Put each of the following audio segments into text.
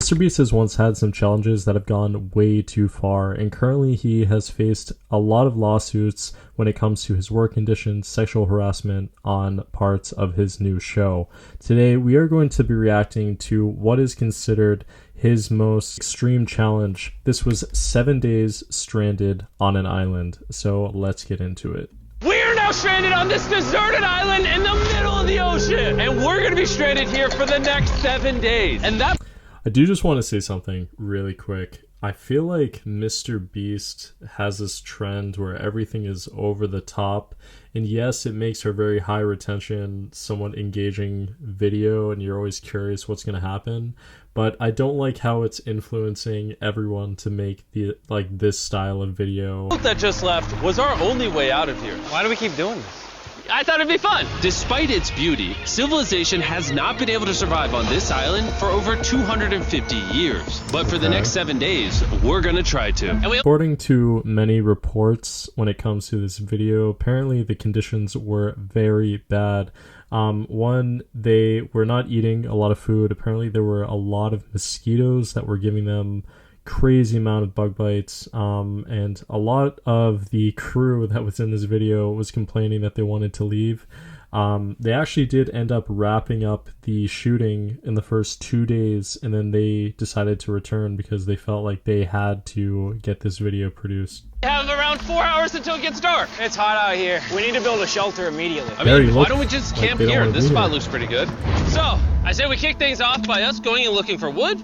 MrBeast has once had some challenges that have gone way too far, and currently he has faced a lot of lawsuits when it comes to his work conditions, sexual harassment on parts of his new show. Today, we are going to be reacting to what is considered his most extreme challenge. This was 7 days stranded on an island, so let's get into it. We're now stranded on this deserted island in the middle of the ocean, and we're gonna be stranded here for the next 7 days. And that I do just want to say something really quick. I feel like MrBeast has this trend where everything is over the top, and yes, it makes for very high retention, somewhat engaging video, and you're always curious what's going to happen. But I don't like how it's influencing everyone to make this style of video. that just left was our only way out of here. Why do we keep doing this? I thought it'd be fun. Despite its beauty, civilization has not been able to survive on this island for over 250 years. But for the next 7 days, we're gonna try to. According to many reports, when it comes to this video, apparently the conditions were very bad. One, they were not eating a lot of food. Apparently there were a lot of mosquitoes that were giving them crazy amount of bug bites, and a lot of the crew that was in this video was complaining that they wanted to leave. They actually did end up wrapping up the shooting in the first 2 days, and then they decided to return because they felt like they had to get this video produced. We have around 4 hours until it gets dark. It's hot out here. We need to build a shelter immediately. I mean, why don't we just camp here? This spot looks pretty good. So, I say we kick things off by us going and looking for wood,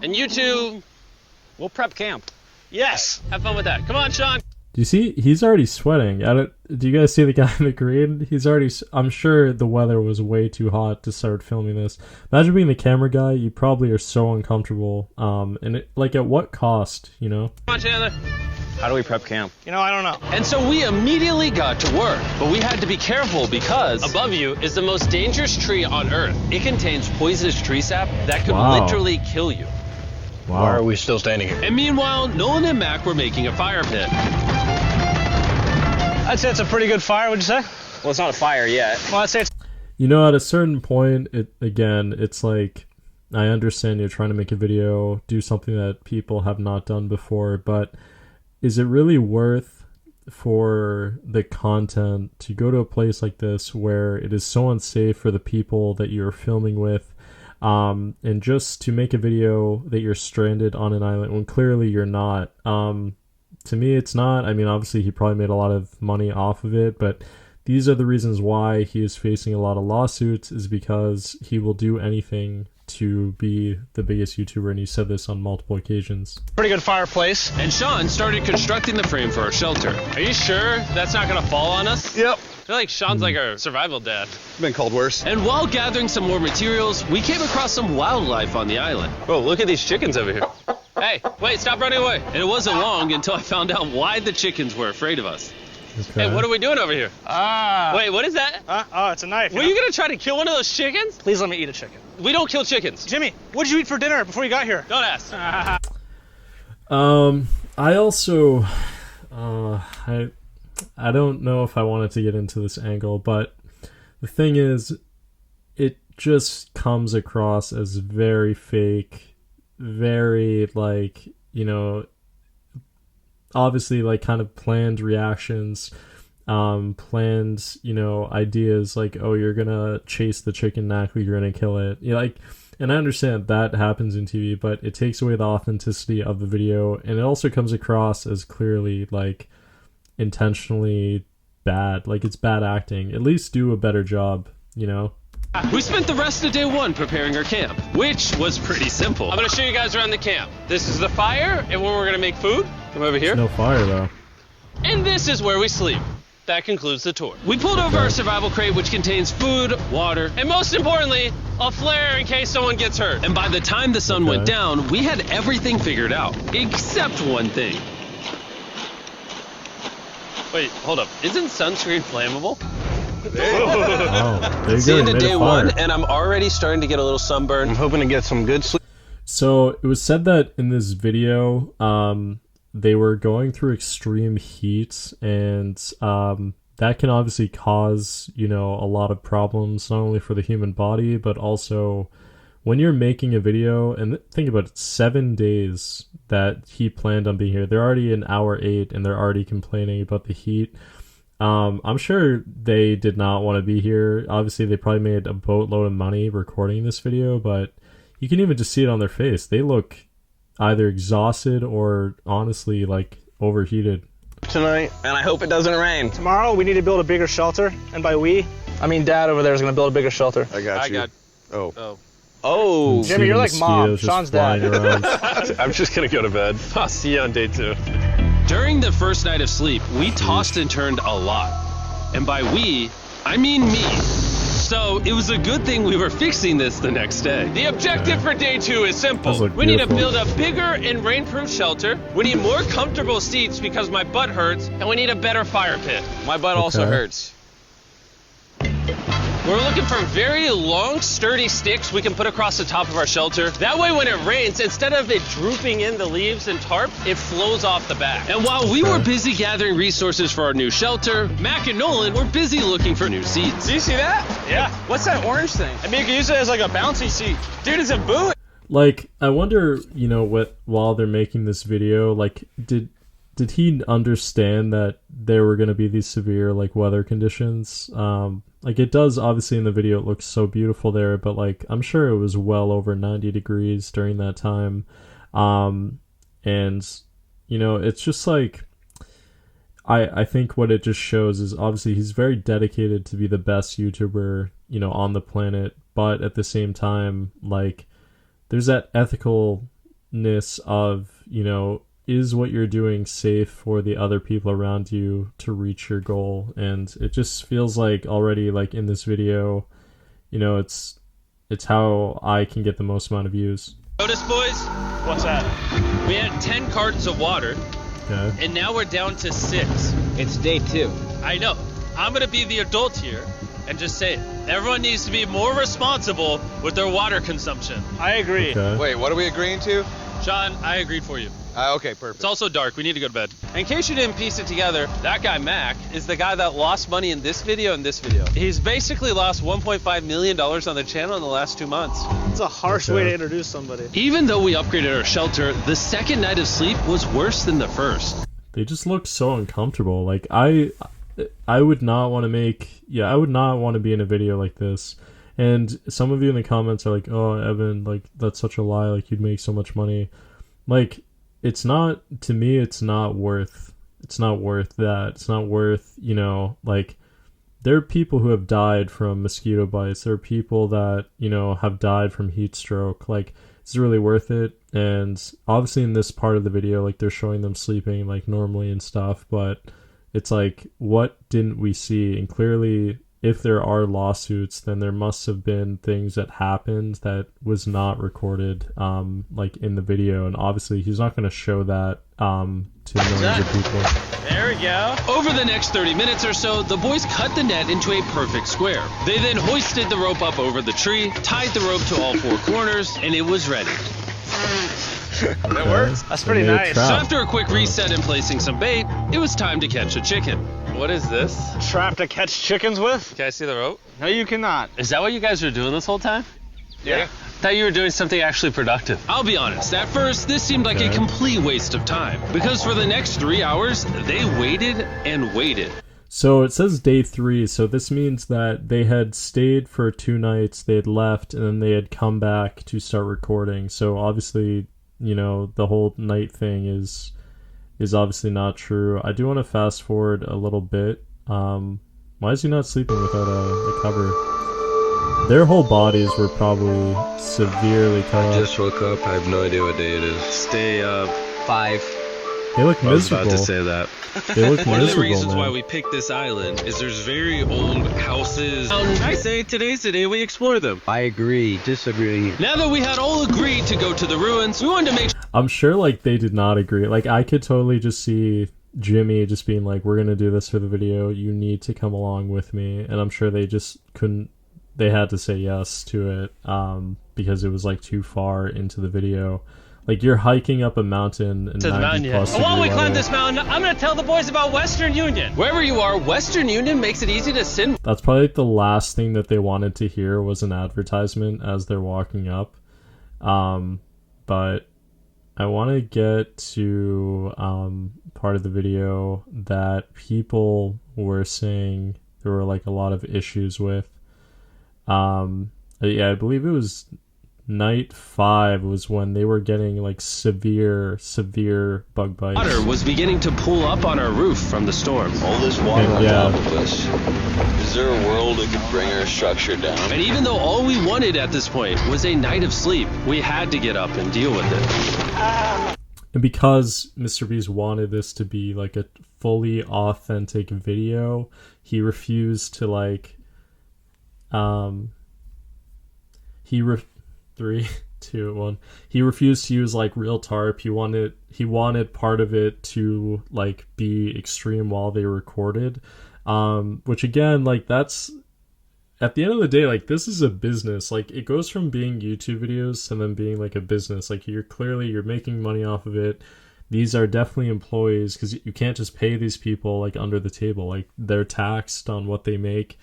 and you two... We'll prep camp. Yes! Have fun with that. Come on, Sean. Do you see? He's already sweating. Do you guys see the guy in the green? He's already... I'm sure the weather was way too hot to start filming this. Imagine being the camera guy. You probably are so uncomfortable. And at what cost, you know? Come on, Chandler. How do we prep camp? You know, I don't know. And so we immediately got to work, but we had to be careful because above you is the most dangerous tree on Earth. It contains poisonous tree sap that could literally kill you. Wow. Why are we still standing here? And meanwhile, Nolan and Mac were making a fire pit. I'd say it's a pretty good fire, would you say? Well, it's not a fire yet. Well, I'd say it's... You know, at a certain point, it's like, I understand you're trying to make a video, do something that people have not done before, but is it really worth for the content to go to a place like this where it is so unsafe for the people that you're filming with, and just to make a video that you're stranded on an island when clearly you're not? To me, it's not. I mean, obviously he probably made a lot of money off of it, but these are the reasons why he is facing a lot of lawsuits, is because he will do anything to be the biggest YouTuber, and he said this on multiple occasions. Pretty good fireplace. And Sean started constructing the frame for our shelter. Are you sure that's not gonna fall on us? Yep. I feel like Sean's like our survival dad. Been called worse. And while gathering some more materials, we came across some wildlife on the island. Bro, look at these chickens over here. Hey, wait, stop running away. And it wasn't long until I found out why the chickens were afraid of us. Okay. Hey, what are we doing over here? Wait, what is that? Oh, it's a knife. Were you gonna try to kill one of those chickens? Please let me eat a chicken. We don't kill chickens. Jimmy, what did you eat for dinner before you got here? Don't ask. I also, I don't know if I wanted to get into this angle, but the thing is, it just comes across as very fake, very, like, you know, obviously, like, kind of planned reactions, planned, you know, ideas like, oh, you're gonna chase the chicken neck, you're gonna kill it. You know, like, and I understand that happens in TV, but it takes away the authenticity of the video, and it also comes across as clearly, like, intentionally bad. Like, it's bad acting. At least do a better job, you know? We spent the rest of day one preparing our camp, which was pretty simple. I'm gonna show you guys around the camp. This is the fire, and when we're gonna make food, come over here. There's no fire, though. And this is where we sleep. That concludes the tour. We pulled over our survival crate, which contains food, water, and most importantly, a flare in case someone gets hurt. And by the time the sun went down, we had everything figured out, except one thing. Wait, hold up. Isn't sunscreen flammable? Oh, It's the end of day one, and I'm already starting to get a little sunburn. I'm hoping to get some good sleep. So it was said that in this video, they were going through extreme heat, and that can obviously cause, you know, a lot of problems, not only for the human body, but also when you're making a video, and think about it, 7 days that he planned on being here. They're already in hour 8 and they're already complaining about the heat. I'm sure they did not want to be here. Obviously, they probably made a boatload of money recording this video, but you can even just see it on their face. They look either exhausted or honestly like overheated. Tonight, and I hope it doesn't rain. Tomorrow, we need to build a bigger shelter, and by we, I mean Dad over there is going to build a bigger shelter. I got you. Oh. Jimmy, you're like Mom. Sean's dad. I'm just gonna go to bed. I'll see you on day 2. During the first night of sleep, we tossed and turned a lot. And by we, I mean me. So it was a good thing we were fixing this the next day. The objective for day 2 is simple. We need to build a bigger and rainproof shelter. We need more comfortable seats because my butt hurts. And we need a better fire pit. My butt also hurts. We're looking for very long, sturdy sticks we can put across the top of our shelter. That way when it rains, instead of it drooping in the leaves and tarp, it flows off the back. And while we were busy gathering resources for our new shelter, Mac and Nolan were busy looking for new seats. Do you see that? Yeah. What's that orange thing? I mean, you can use it as like a bouncy seat. Dude, it's a boot. Like, I wonder, you know, what while they're making this video, like, did he understand that there were going to be these severe like weather conditions? Like, it does, obviously, in the video it looks so beautiful there, but like I'm sure it was well over 90 degrees during that time. And you know, it's just like I think what it just shows is obviously he's very dedicated to be the best YouTuber, you know, on the planet, but at the same time, like, there's that ethicalness of, you know, is what you're doing safe for the other people around you to reach your goal? And it just feels like already, like, in this video, you know, it's how I can get the most amount of views. Notice, boys? What's that? We had 10 cartons of water, and now we're down to 6. It's day 2. I know. I'm gonna be the adult here and just say it. Everyone needs to be more responsible with their water consumption. I agree. Okay. Wait, what are we agreeing to? Sean, I agreed for you. Okay, perfect. It's also dark. We need to go to bed. In case you didn't piece it together, that guy Mac is the guy that lost money in this video and this video. He's basically lost $1.5 million on the channel in the last 2 months. It's a harsh way to introduce somebody. Even though we upgraded our shelter, the second night of sleep was worse than the first. They just look so uncomfortable. Like, I would not want to make, I would not want to be in a video like this. And some of you in the comments are like, oh, Evan, like, that's such a lie. Like, you'd make so much money. Like, it's not, to me, it's not worth that. It's not worth, you know, like, there are people who have died from mosquito bites. There are people that, you know, have died from heat stroke. Like, it's really worth it. And obviously in this part of the video, like, they're showing them sleeping, like, normally and stuff, but it's like, what didn't we see? And clearly, if there are lawsuits, then there must have been things that happened that was not recorded, like, in the video. And obviously he's not going to show that to millions of people. There we go. Over the next 30 minutes or so, the boys cut the net into a perfect square. They then hoisted the rope up over the tree, tied the rope to all 4 corners, and it was ready. That works. That's pretty nice. So after a quick reset and placing some bait, it was time to catch a chicken. What is this? Trap to catch chickens with? Can I see the rope? No, you cannot. Is that what you guys were doing this whole time? Yeah. Thought you were doing something actually productive. I'll be honest, at first this seemed like a complete waste of time, because for the next 3 hours, they waited and waited. So it says day 3, so this means that they had stayed for 2 nights, they had left, and then they had come back to start recording. So obviously, you know, the whole night thing is obviously not true. I do want to fast forward a little bit. Why is he not sleeping without a cover? Their whole bodies were probably severely cut off. I just woke up. I have no idea what day it is. Stay up 5. They look miserable. I was about to say that. They look One of the miserable, reasons man. why we picked this island is there's very old houses. I say today's the day we explore them. I agree. Disagree. Now that we had all agreed to go to the ruins, we wanted to make I'm sure, like, they did not agree. Like, I could totally just see Jimmy just being like, we're gonna do this for the video, you need to come along with me. And I'm sure they just couldn't, they had to say yes to it, because it was, like, too far into the video. Like, you're hiking up a mountain and 90 plus And while we degree climb weather. this mountain, I'm going to tell the boys about Western Union. Wherever you are, Western Union makes it easy to send. That's probably, like, the last thing that they wanted to hear was an advertisement as they're walking up. But I want to get to part of the video that people were saying there were like a lot of issues with. Yeah, I believe it was night 5 was when they were getting like severe bug bites. Water was beginning to pool up on our roof from the storm. All this water on top of us. Is there a world that could bring our structure down? And even though all we wanted at this point was a night of sleep, we had to get up and deal with it. And because MrBeast wanted this to be like a fully authentic video, he refused to like 3, 2, 1. He refused to use like real tarp. He wanted part of it to like be extreme while they recorded. Which again, like that's at the end of the day, like this is a business. Like it goes from being YouTube videos to then being like a business. Like you're making money off of it. These are definitely employees because you can't just pay these people like under the table. Like they're taxed on what they make.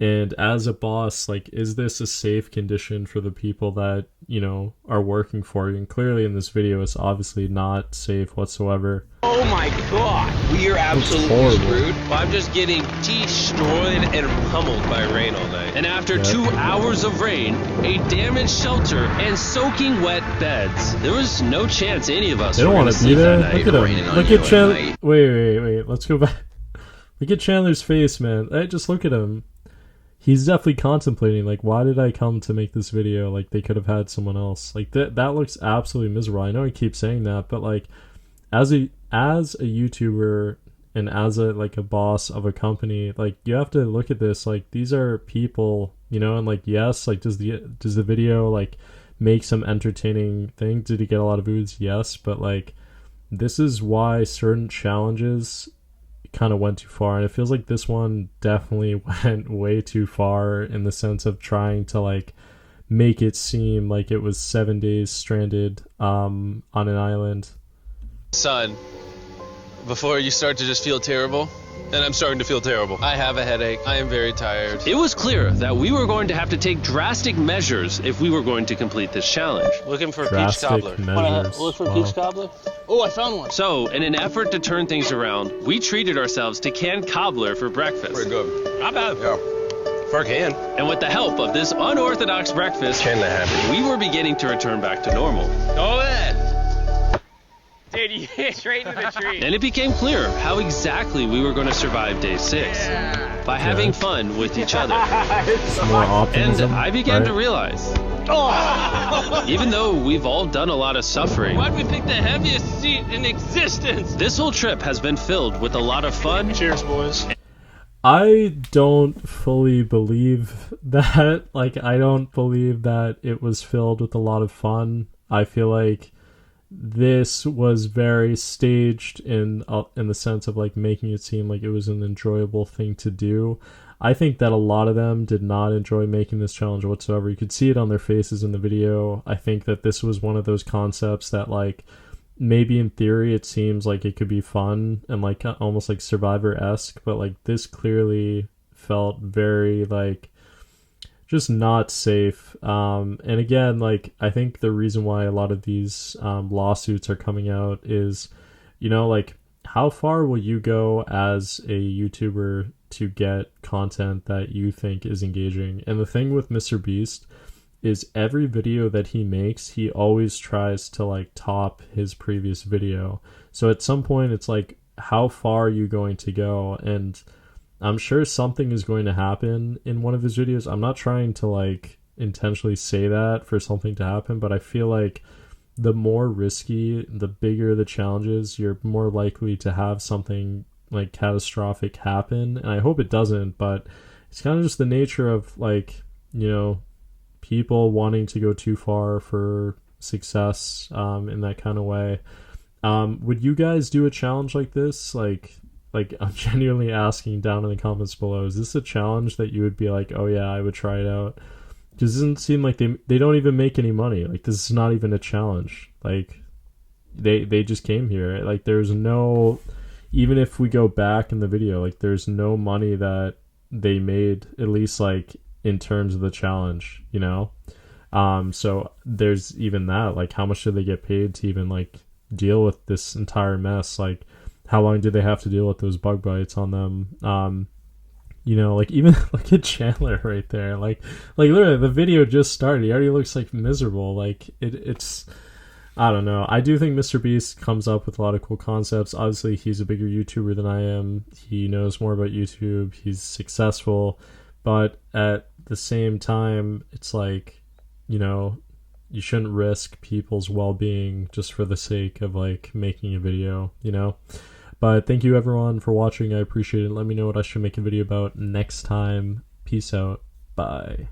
And as a boss, like, is this a safe condition for the people that, you know, are working for you? And clearly in this video, it's obviously not safe whatsoever. Oh my god, we are absolutely screwed. Well, I'm just getting destroyed and pummeled by rain all night. And after 2 hours of rain, a damaged shelter, and soaking wet beds, there was no chance any of us They don't want to be there. Look at him. Look at Chandler. night. Wait. Let's go back. Look at Chandler's face, man. Hey, just look at him. He's definitely contemplating, like, why did I come to make this video? Like, they could have had someone else. Like, that looks absolutely miserable. I know I keep saying that, but, like, as a YouTuber and as a boss of a company, like, you have to look at this. Like, these are people, you know, and, like, yes, like, does the video, like, make some entertaining thing? Did it get a lot of views? Yes, but, like, this is why certain challenges kind of went too far, and it feels like this one definitely went way too far in the sense of trying to like make it seem like it was 7 days stranded on an island. Son, before you start to just feel terrible, and I'm starting to feel terrible. I have a headache. I am very tired. It was clear that we were going to have to take drastic measures if we were going to complete this challenge. Looking for a peach cobbler. Measures. Look for a Wow. peach cobbler? Oh, I found one. So, in an effort to turn things around, we treated ourselves to canned cobbler for breakfast. Pretty good. Not bad. Yeah. For a can. And with the help of this unorthodox breakfast, Kinda happy. we were beginning to return back to normal. Go ahead. Dude, you hit straight into the tree. And it became clear how exactly we were going to survive day 6. By having fun with each other. Some more And optimism, I began right? to realize, even though we've all done a lot of suffering, why'd we pick the heaviest seat in existence? This whole trip has been filled with a lot of fun. Cheers, boys. I don't fully believe that. Like, I don't believe that it was filled with a lot of fun. I feel like this was very staged in the sense of like making it seem like it was an enjoyable thing to do. I think that a lot of them did not enjoy making this challenge whatsoever. You could see it on their faces in the video. I think that this was one of those concepts that like maybe in theory it seems like it could be fun and like almost like Survivor-esque, but like this clearly felt very like just not safe. And again, like I think the reason why a lot of these lawsuits are coming out is, you know, like how far will you go as a YouTuber to get content that you think is engaging? And the thing with MrBeast is every video that he makes, he always tries to like top his previous video. So at some point it's like, how far are you going to go? And I'm sure something is going to happen in one of his videos. I'm not trying to like intentionally say that for something to happen, but I feel like the more risky, the bigger the challenges, you're more likely to have something like catastrophic happen. And I hope it doesn't, but it's kind of just the nature of like, you know, people wanting to go too far for success in that kind of way. Would you guys do a challenge like this? Like I'm genuinely asking down in the comments below, is this a challenge that you would be like, oh yeah, I would try it out? Because it doesn't seem like they don't even make any money. Like this is not even a challenge. Like they just came here. Like there's no, even if we go back in the video, like there's no money that they made, at least like in terms of the challenge, you know? So there's even that, like, how much do they get paid to even like deal with this entire mess? Like, how long do they have to deal with those bug bites on them? You know, like, even look at Chandler right there. Like literally, the video just started. He already looks like miserable. Like, it's, I don't know. I do think MrBeast comes up with a lot of cool concepts. Obviously, he's a bigger YouTuber than I am. He knows more about YouTube. He's successful. But at the same time, it's like, you know, you shouldn't risk people's well-being just for the sake of, like, making a video, you know? But thank you, everyone, for watching. I appreciate it. Let me know what I should make a video about next time. Peace out. Bye.